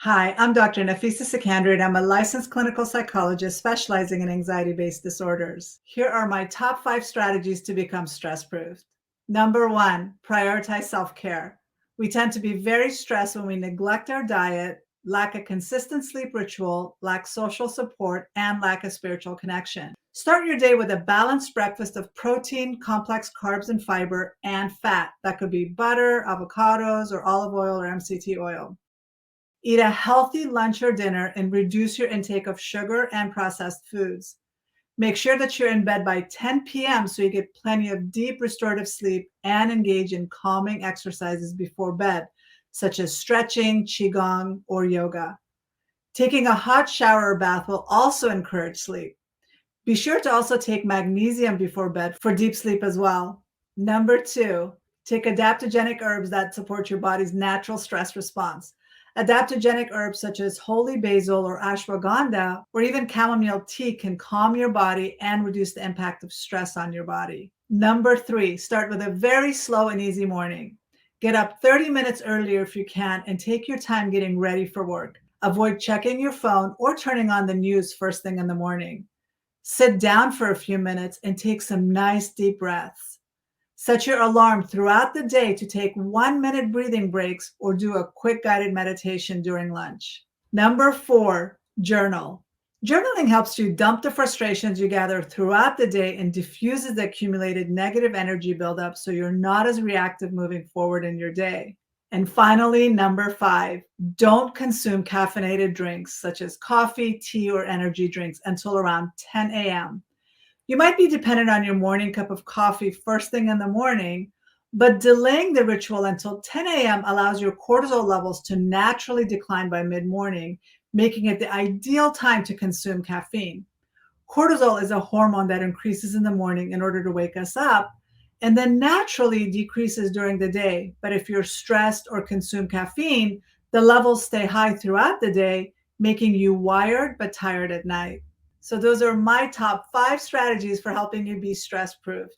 Hi, I'm Dr. Nafisa Sikandri, and I'm a licensed clinical psychologist specializing in anxiety-based disorders. Here are my top 5 strategies to become stress-proof. Number 1, prioritize self-care. We tend to be very stressed when we neglect our diet, lack a consistent sleep ritual, lack social support, and lack a spiritual connection. Start your day with a balanced breakfast of protein, complex carbs and fiber, and fat. That could be butter, avocados, or olive oil or MCT oil. Eat a healthy lunch or dinner and reduce your intake of sugar and processed foods. Make sure that you're in bed by 10 p.m. so you get plenty of deep restorative sleep and engage in calming exercises before bed, such as stretching, qigong, or yoga. Taking a hot shower or bath will also encourage sleep. Be sure to also take magnesium before bed for deep sleep as well. Number 2, take adaptogenic herbs that support your body's natural stress response. Adaptogenic herbs such as holy basil or ashwagandha or even chamomile tea can calm your body and reduce the impact of stress on your body. Number 3, start with a very slow and easy morning. Get up 30 minutes earlier if you can and take your time getting ready for work. Avoid checking your phone or turning on the news first thing in the morning. Sit down for a few minutes and take some nice deep breaths. Set your alarm throughout the day to take 1-minute breathing breaks or do a quick guided meditation during lunch. Number 4, journal. Journaling helps you dump the frustrations you gather throughout the day and diffuses the accumulated negative energy buildup so you're not as reactive moving forward in your day. And finally, number 5, don't consume caffeinated drinks such as coffee, tea, or energy drinks until around 10 a.m. You might be dependent on your morning cup of coffee first thing in the morning, but delaying the ritual until 10 a.m. allows your cortisol levels to naturally decline by mid-morning, making it the ideal time to consume caffeine. Cortisol is a hormone that increases in the morning in order to wake us up and then naturally decreases during the day. But if you're stressed or consume caffeine, the levels stay high throughout the day, making you wired but tired at night. So those are my top 5 strategies for helping you be stress proof.